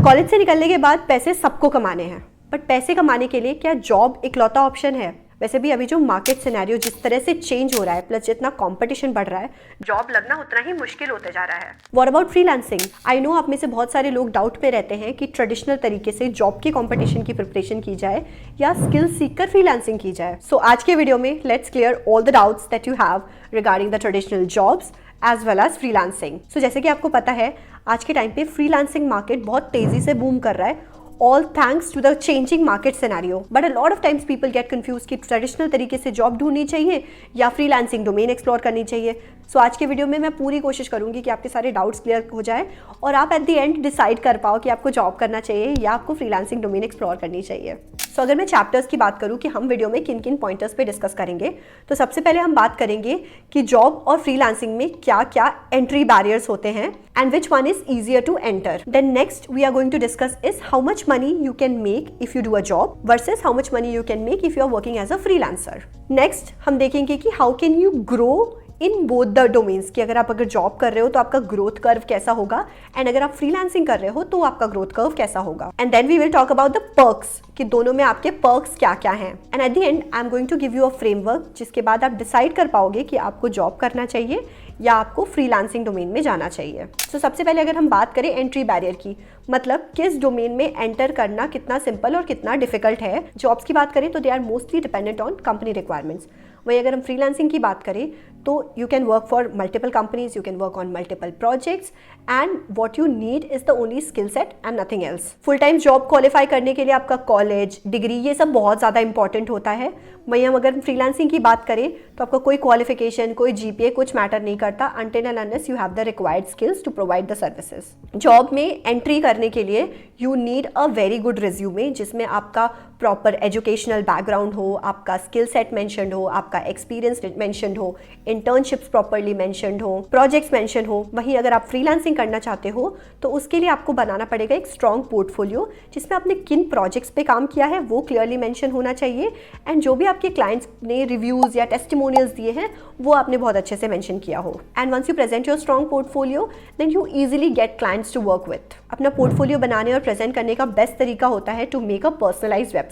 College से निकलने के बाद पैसे सबको कमाने हैं, बट पैसे कमाने के लिए क्या जॉब इकलौता ऑप्शन है? वैसे भी अभी जो मार्केट सिनेरियो जिस तरह से चेंज हो रहा है, प्लस जितना कंपटीशन बढ़ रहा है, जॉब लगना उतना ही मुश्किल होते जा रहा है। What about freelancing? I know आप में से बहुत सारे लोग डाउट में रहते हैं कि ट्रेडिशनल तरीके से जॉब के कंपटीशन की प्रिपरेशन की जाए या स्किल सीख कर फ्रीलांसिंग की जाए। सो आज के वीडियो में let's clear all the doubts that you have regarding the traditional jobs as well as freelancing. So जैसे कि आपको पता है, आज के टाइम पे फ्रीलांसिंग मार्केट बहुत तेजी से बूम कर रहा है, all thanks to the changing market scenario. But a lot of times people get confused कि ट्रेडिशनल तरीके से जॉब ढूंढनी चाहिए या फ्रीलांसिंग डोमेन एक्सप्लोर करनी चाहिए। सो आज के वीडियो में मैं पूरी कोशिश करूंगी कि आपके सारे डाउट्स क्लियर हो जाए और आप एट द एंड डिसाइड कर पाओ कि आपको जॉब करना चाहिए या आपको फ्रीलांसिंग डोमेन एक्सप्लोर करनी चाहिए। सो अगर मैं चैप्टर्स की बात करूं कि हम वीडियो में किन किन पॉइंटर्स पे डिस्कस करेंगे, तो सबसे पहले हम बात करेंगे कि जॉब और फ्रीलांसिंग में क्या क्या एंट्री बैरियर्स होते हैं and which one is easier to enter. Then next we are going to discuss is how much money you can make if you do a job versus how much money you can make if you are working as a freelancer. Next हम देखेंगे कि how can you grow in both the domains, कि अगर job कर रहे हो तो आपका ग्रोथ कर्व कैसा होगा एंड अगर आप फ्रीलांसिंग कर रहे हो तो आपका ग्रोथ कर्व कैसा होगा। And then we will talk about the perks, कि दोनों में आपके पर्क्स क्या क्या हैं। And at the end I am going to give you a framework जिसके बाद आप डिसाइड कर पाओगे कि आपको जॉब करना चाहिए या आपको फ्रीलांसिंग डोमेन में जाना चाहिए। सो सबसे पहले अगर हम बात करें एंट्री बैरियर की, मतलब किस डोमेन में एंटर करना कितना सिंपल और कितना डिफिकल्ट है। जॉब्स की बात करें तो they are mostly dependent on company requirements. वहीं अगर हम फ्रीलांसिंग की बात करें तो you can work for multiple companies, you can work on multiple projects and what you need is the only skill set and nothing else. Full time job qualify करने के लिए आपका कॉलेज, डिग्री, ये सब बहुत ज़्यादा इंपॉर्टेंट होता है। वहीं हम अगर फ्रीलांसिंग की बात करें तो आपका कोई क्वालिफिकेशन, कोई जीपीए कुछ मैटर नहीं करता until and unless you have the required skills to provide the services. Job में एंट्री करने के लिए you need a very good resume जिसमें आपका प्रॉपर एजुकेशनल बैकग्राउंड हो, आपका स्किल सेट मैंशनड हो, आपका एक्सपीरियंस मैंशनड हो, इंटर्नशिप्स प्रॉपरली मैंशनड हो, प्रोजेक्ट्स मैंशन हो। वहीं अगर आप फ्रीलांसिंग करना चाहते हो तो उसके लिए आपको बनाना पड़ेगा एक स्ट्रॉन्ग पोर्टफोलियो जिसमें आपने किन प्रोजेक्ट्स पे काम किया है वो क्लियरली मेंशन होना चाहिए एंड जो भी आपके क्लाइंट्स ने रिव्यूज या टेस्टिमोनियल्स दिए हैं वो आपने बहुत अच्छे से मेंशन किया हो। And once you present your strong portfolio then you easily get clients to work with. अपना पोर्टफोलियो बनाने और प्रेजेंट करने का बेस्ट तरीका होता है to make a personalised website.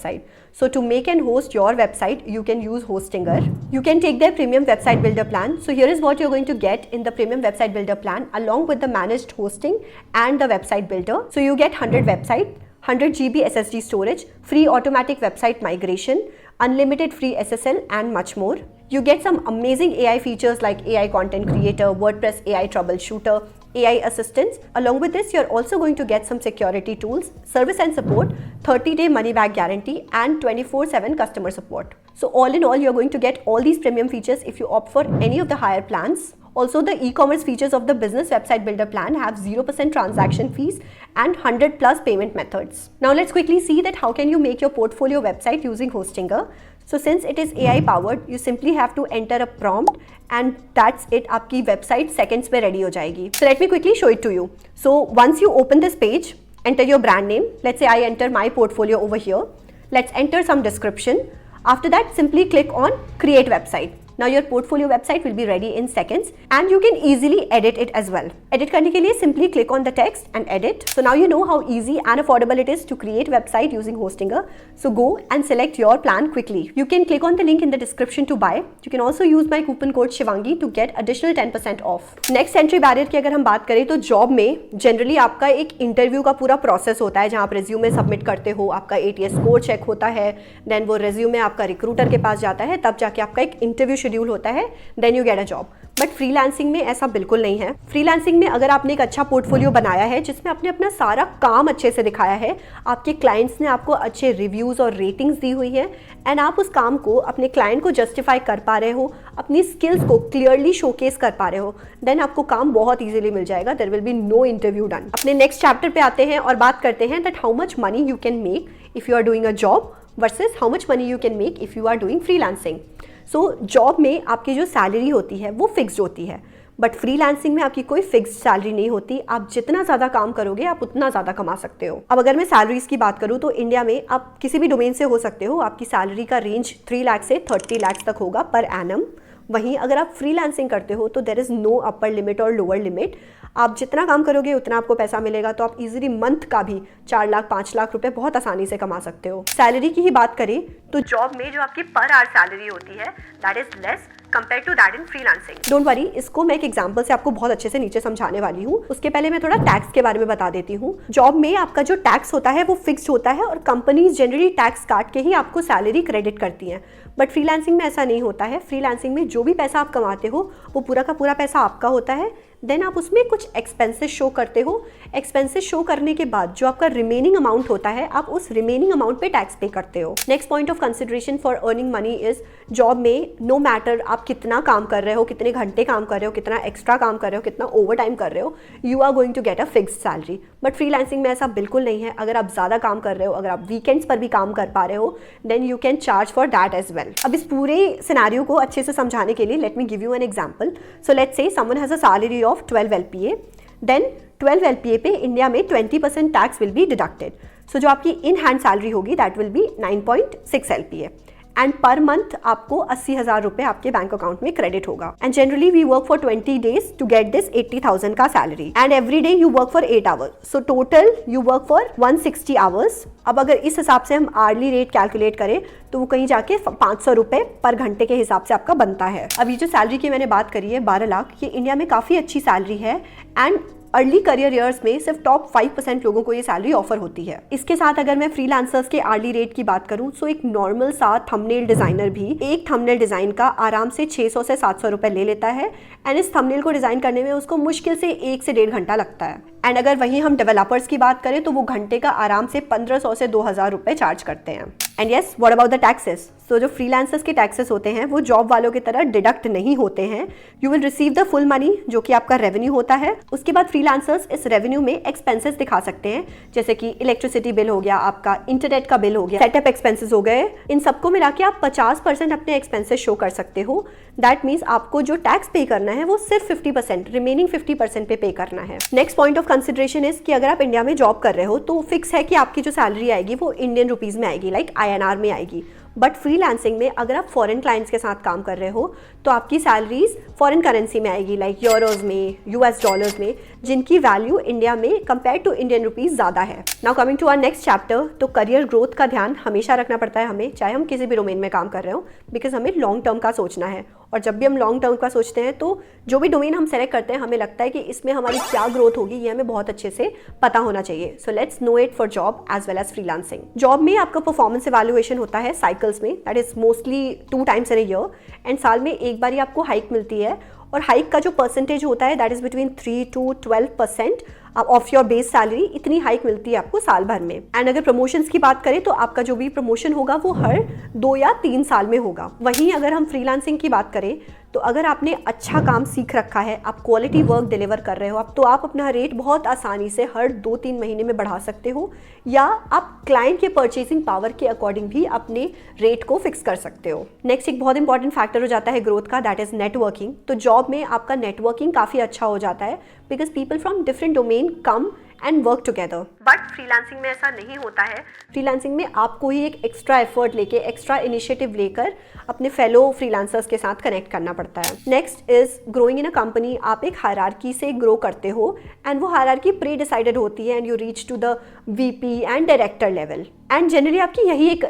So to make and host your website, you can use Hostinger. You can take their premium website builder plan. So here is what you're going to get in the premium website builder plan along with the managed hosting and the website builder. So you get 100 website, 100 GB SSD storage, free automatic website migration, unlimited free SSL and much more. You get some amazing AI features like AI content creator, WordPress AI troubleshooter, AI assistance. Along with this, you're also going to get some security tools, service and support, 30-day money back guarantee and 24/7 customer support. So all in all, you're going to get all these premium features if you opt for any of the higher plans. Also, the e-commerce features of the business website builder plan have 0% transaction fees and 100 plus payment methods. Now let's quickly see that how can you make your portfolio website using Hostinger. So since it is AI powered, you simply have to enter a prompt and that's it. आपकी website seconds पे ready हो जाएगी. So let me quickly show it to you. So once you open this page, enter your brand name. Let's say I enter my portfolio over here. Let's enter some description. After that, simply click on create website. Now your portfolio website will be ready in seconds and you can easily edit it as well. Edit करने के लिए simply click on the text and edit. So now you know how easy and affordable it is to create website using Hostinger. So go and select your plan quickly. You can click on the link in the description to buy. You can also use my coupon code Shivangi to get additional 10% off. Next entry barrier की अगर हम बात करें तो job में generally आपका एक interview का पूरा प्रोसेस होता है जहाँ आप रेज्यूमे सबमिट करते हो, आपका ATS स्कोर चेक होता है, देन वो रेज्यूमे आपका रिक्रूटर के पास जाता है, तब जाके आपका एक इंटरव्यू शेड्यूल होता है, then you get a job. But freelancing में ऐसा बिल्कुल नहीं है। फ्रीलांसिंग में अगर आपने एक अच्छा पोर्टफोलियो बनाया है जिसमें आपने अपना सारा काम अच्छे से दिखाया है, आपके क्लाइंट्स ने आपको अच्छे रिव्यूज़ और रेटिंग्स दी हुई है एंड आप उस काम को अपने क्लाइंट को जस्टिफाई कर पा रहे हो, अपनी स्किल्स को क्लियरली शोकेस कर पा रहे हो, देन आपको काम बहुत ईजिली मिल जाएगा। There will be no interview done. अपने नेक्स्ट चैप्टर पे आते हैं और बात करते हैं that how much money you can make if you are doing a job versus how much money you can make if you are doing freelancing. So job में आपकी जो सैलरी होती है वो फिक्स्ड होती है, बट फ्रीलांसिंग में आपकी कोई फिक्स्ड सैलरी नहीं होती। आप जितना ज़्यादा काम करोगे आप उतना ज़्यादा कमा सकते हो। अब अगर मैं सैलरीज की बात करूँ तो इंडिया में आप किसी भी डोमेन से हो सकते हो, आपकी सैलरी का रेंज 3 लाख से 30 लाख तक होगा पर एनम। वहीं अगर आप फ्रीलांसिंग करते हो तो there is no upper limit और लोअर लिमिट। आप जितना काम करोगे उतना आपको पैसा मिलेगा, तो आप इजीली मंथ का भी 4 लाख 5 लाख रुपए बहुत आसानी से कमा सकते हो। सैलरी की ही बात करें तो जॉब में जो आपकी पर आवर सैलरी होती है that is less compare to that in freelancing. Don't worry, इसको मैं एक एग्जांपल से आपको बहुत अच्छे से नीचे समझाने वाली हूँ। उसके पहले मैं थोड़ा टैक्स के बारे में बता देती हूँ। जॉब में आपका जो टैक्स होता है वो फिक्स्ड होता है और कंपनीज जनरली टैक्स काट के ही आपको सैलरी क्रेडिट करती हैं, बट फ्रीलांसिंग में ऐसा नहीं होता है। फ्रीलांसिंग में जो भी पैसा आप कमाते हो वो पूरा का पूरा पैसा आपका होता है। देन आप उसमें कुछ एक्सपेंसेस शो करते हो। एक्सपेंसेस शो करने के बाद जो आपका रिमेनिंग अमाउंट होता है आप उस रिमेनिंग अमाउंट पे टैक्स पे करते हो। Next point of consideration for earning money is job में नो मैटर आप कितना काम कर रहे हो, कितने घंटे काम कर रहे हो, कितना एक्स्ट्रा काम कर रहे हो, कितना ओवर टाइम कर रहे हो, you are going to get a fixed salary. But freelancing में ऐसा बिल्कुल नहीं है। अगर आप ज़्यादा काम कर रहे हो, अगर आप वीकेंड्स पर भी काम कर पा रहे हो, then you can charge for that as well. अब इस पूरे सिनेरियो को अच्छे से समझाने के लिए let me give you an example. So let's say someone has a salary of 12 LPA, then 12 LPA पे इंडिया में 20% tax will be deducted. So जो आपकी इन हैंड सैलरी होगी that will be 9.6 LPA and per month आपको 80,000 रुपए आपके bank account में credit होगा। And generally we work for 20 days to get this 80,000 का salary and every day you work for 8 hours, so total you work for 160 hours. अब अगर इस हिसाब से हम आर्ली रेट कैलकुलेट करें तो वो कहीं जाके 500 रुपए पर घंटे के हिसाब से आपका बनता है। अब ये जो सैलरी की मैंने बात करी है 12 लाख, ये इंडिया में काफ़ी अच्छी सैलरी है एंड अर्ली करियर ईयर्स में सिर्फ टॉप 5% लोगों को ये सैलरी ऑफर होती है। इसके साथ अगर मैं फ्रीलांसर्स के अर्ली रेट की बात करूं तो एक नॉर्मल सा थंबनेल डिजाइनर भी एक थंबनेल डिजाइन का आराम से 600 से 700 रुपए ले लेता है एंड इस थंबनेल को डिजाइन करने में उसको मुश्किल से 1 से 1.5 घंटा लगता है। एंड अगर वहीं हम डेवलपर्स की बात करें तो वो घंटे का आराम से 1500 से 2000 रुपए चार्ज करते हैं। And yes, what about the taxes? तो जो फ्रीलांसर्स के टैक्सेस होते हैं वो जॉब वालों की तरह डिडक्ट नहीं होते हैं। You will receive the full money जो कि आपका रेवेन्यू होता है। उसके बाद फ्रीलांसर्स इस रेवेन्यू में एक्सपेंसेस दिखा सकते हैं, जैसे कि इलेक्ट्रिसिटी बिल हो गया, आपका इंटरनेट का बिल हो गया, सेटअप एक्सपेंसेस हो गए। इन सबको मिला के आप 50% अपने एक्सपेंसेस शो कर सकते हो। दैट मीन्स आपको जो टैक्स पे करना है वो सिर्फ 50%, रिमेनिंग 50% पे करना है। Next point of consideration is कि अगर आप इंडिया में जॉब कर रहे हो तो फिक्स है कि आपकी जो सैलरी आएगी वो इंडियन रुपीज में आएगी, लाइक INR में आएगी। बट फ्रीलांसिंग में अगर आप फॉरेन क्लाइंट्स के साथ काम कर रहे हो तो आपकी सैलरीज फॉरेन करेंसी में आएगी, लाइक यूरोज में, US डॉलर्स में, जिनकी वैल्यू इंडिया में कंपेयर टू इंडियन रुपीज ज़्यादा है। Now coming to our next chapter, तो करियर ग्रोथ का ध्यान हमेशा रखना पड़ता है हमें, चाहे हम किसी भी डोमेन में काम कर रहे हो, बिकॉज हमें लॉन्ग टर्म का सोचना है। और जब भी हम लॉन्ग टर्म का सोचते हैं तो जो भी डोमेन हम सेलेक्ट करते हैं हमें लगता है कि इसमें हमारी क्या ग्रोथ होगी ये हमें बहुत अच्छे से पता होना चाहिए। So let's know it for job as well as freelancing. Job में आपका परफॉर्मेंस इवैल्यूएशन होता है साइकिल्स में, that is mostly 2 times in a year and साल में एक बार ही आपको हाइक मिलती है और हाइक का जो परसेंटेज होता है that is between 3 to 12% of your base salary. इतनी हाइक मिलती है आपको साल भर में। एंड अगर प्रमोशंस की बात करें तो आपका जो भी प्रमोशन होगा वो हर 2 या 3 साल में होगा। वहीं अगर हम फ्रीलांसिंग की बात करें तो अगर आपने अच्छा काम सीख रखा है, आप क्वालिटी वर्क डिलीवर कर रहे हो तो आप अपना रेट बहुत आसानी से हर 2-3 महीने में बढ़ा सकते हो, या आप क्लाइंट के परचेसिंग पावर के अकॉर्डिंग भी अपने रेट को फिक्स कर सकते हो। नेक्स्ट एक बहुत इंपॉर्टेंट फैक्टर हो जाता है ग्रोथ का, दैट इज नेटवर्किंग। तो जॉब में आपका नेटवर्किंग काफ़ी अच्छा हो जाता है because people from different domain come and work together. But freelancing में ऐसा नहीं होता है। फ्रीलांसिंग में आपको ही एक एक्स्ट्रा एफर्ट लेके, एक्स्ट्रा इनिशिएटिव लेकर अपने फेलो फ्रीलांसर्स के साथ कनेक्ट करना पड़ता है। Next is growing in a company. आप एक हायरार्की से ग्रो करते हो एंड वो हायरार्की प्री डिसाइडेड होती है and you reach to the VP and director level and generally आपकी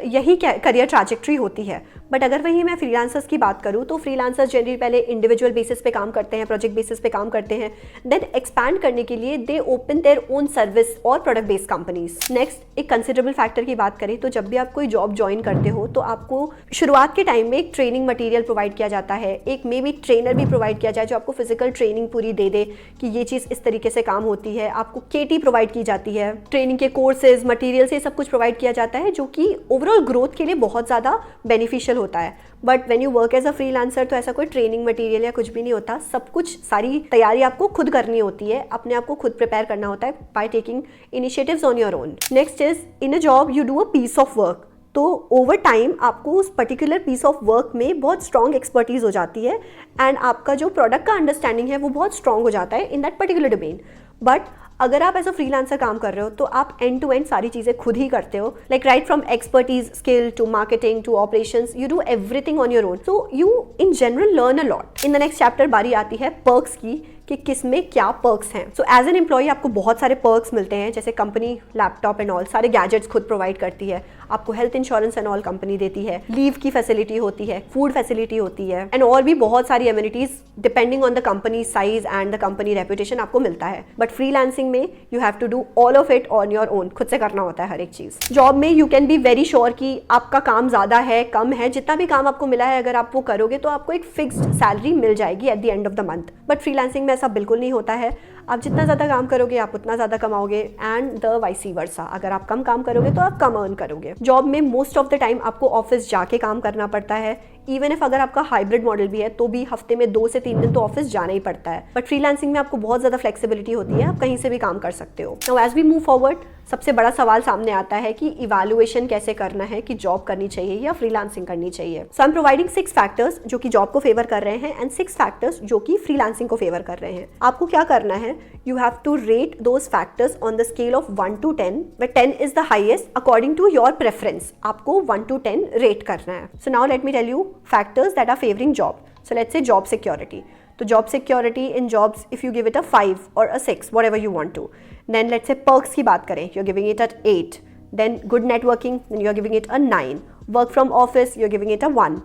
यही करियर ट्रैजेक्टरी होती है। बट अगर वहीं मैं फ्रीलांसर्स की बात करूँ तो फ्रीलांसर्स जनरली पहले इंडिविजुअल बेसिस पे काम करते हैं, प्रोजेक्ट बेसिस पे काम करते हैं, देन एक्सपैंड करने के लिए दे ओपन देयर ओन सर्विस और प्रोडक्ट बेस्ड कंपनीज। नेक्स्ट एक कंसिडरेबल फैक्टर की बात करें तो जब भी आप कोई जॉब ज्वाइन करते हो तो आपको शुरुआत के टाइम में एक ट्रेनिंग मटेरियल प्रोवाइड किया जाता है, एक मे बी ट्रेनर भी प्रोवाइड किया जाए जो आपको फिजिकल ट्रेनिंग पूरी दे दे कि ये चीज़ इस तरीके से काम होती है। आपको KT प्रोवाइड की जाती है, ट्रेनिंग के कोर्सेज, मटेरियल, ये सब कुछ प्रोवाइड किया जाता है जो कि ओवरऑल ग्रोथ के लिए बहुत ज़्यादा बेनिफिशियल होता है। But when you work as a freelancer तो ऐसा कोई ट्रेनिंग मटेरियल या कुछ भी नहीं होता। सब कुछ, सारी तैयारी आपको खुद करनी होती है, अपने आप को खुद प्रिपेयर करना होता है by taking initiatives on your own. Next is in a job you do a piece of work. तो ओवर टाइम आपको उस पर्टिकुलर पीस ऑफ वर्क में बहुत स्ट्रॉन्ग एक्सपर्टीज हो जाती है एंड आपका जो प्रोडक्ट का अंडरस्टैंडिंग है वो बहुत स्ट्रॉन्ग हो जाता है in that particular domain. But अगर आप एज अ फ्रीलांसर काम कर रहे हो तो आप एंड टू एंड सारी चीज़ें खुद ही करते हो, like right from expertise, skill to marketing to operations, you do everything on your own, so you in general learn a lot. In the next chapter बारी आती है पर्क्स की कि किस में क्या पर्क्स हैं। सो एज एन एम्प्लॉय आपको बहुत सारे पर्क्स मिलते हैं, जैसे कंपनी लैपटॉप एंड ऑल सारे गैजेट्स खुद प्रोवाइड करती है, आपको health insurance and all company देती है, लीव की फैसिलिटी होती है, फूड फैसिलिटी होती है, एंड और भी बहुत सारी amenities depending on the company size and the company reputation आपको मिलता है। बट फ्रीलांसिंग में you have to do all of it on your own, खुद से करना होता है हर एक चीज। जॉब में you can be very sure कि आपका काम ज्यादा है कम है, जितना भी काम आपको मिला है अगर आप वो करोगे तो आपको एक फिक्स्ड सैलरी मिल जाएगी eight the end of the month. But freelancing में ऐसा बिल्कुल नहीं होता है, आप जितना ज़्यादा काम करोगे आप उतना ज़्यादा कमाओगे एंड द वाइसी वर्सा, अगर आप कम काम करोगे तो आप कम अर्न करोगे। जॉब में मोस्ट ऑफ द टाइम आपको ऑफिस जाके काम करना पड़ता है, इवन इफ अगर आपका हाइब्रिड मॉडल भी है तो भी हफ्ते में 2 से 3 दिन तो ऑफिस जाना ही पड़ता है। बट फ्रीलांसिंग में आपको बहुत ज़्यादा फ्लेक्सिबिलिटी होती है, आप कहीं से भी काम कर सकते हो। Now as we move forward, सबसे बड़ा सवाल सामने आता है कि इवैल्यूएशन कैसे करना है, कि जॉब करनी चाहिए या फ्रीलांसिंग करनी चाहिए। सो आई एम प्रोवाइडिंग 6 फैक्टर्स जो कि जॉब को फेवर कर रहे हैं एंड 6 फैक्टर्स जो कि फ्रीलांसिंग को फेवर कर रहे हैं। आपको क्या करना है, you have to rate those factors on the scale of 1 to 10, where 10 is the highest according to your preference। आपको 1 to 10 रेट करना है। So now let me tell you factors that are favouring job. So let's say job security, तो job security in jobs if you give it a 5 or a 6, whatever you want to। Then let's say perks की बात करें, you are giving it at 8। Then good networking, then you are giving it a 9। Work from office, you are giving it a 1।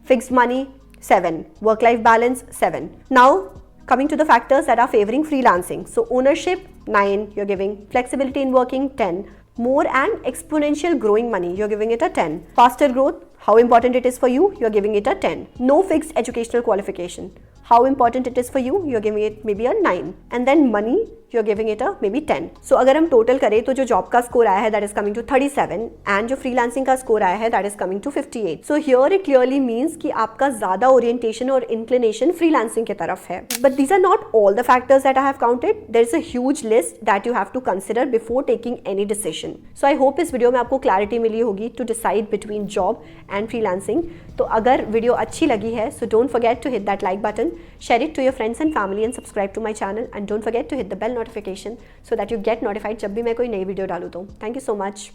Fixed money 7। Work life balance 7। Now coming to the factors that are favoring freelancing, so ownership 9, you're giving flexibility in working 10, more and exponential growing money, you're giving it a 10. Faster growth, how important it is for you, you're giving it a 10. No fixed educational qualification, how important it is for you, you're giving it maybe a 9. And then money, you're giving it a maybe 10. So अगर हम total करें तो जो job का score आया है that is coming to 37 and जो freelancing का स्कोर आया है that is coming to 58. So here it clearly means कि आपका ज़्यादा ओरिएंटेशन और इंक्लिनेशन फ्रीलांसिंग की तरफ है. But these are not all the factors that I have counted. There is a huge list that you have to consider before taking any decision. So I hope इस video में आपको clarity मिली होगी to decide between job and freelancing. तो अगर video अच्छी लगी है so don't forget to hit that like button, share it to your friends and family and subscribe to my channel and don't forget to hit the bell notification so that you get notified जब भी मैं कोई नई video डालूँ तो. Thank you so much.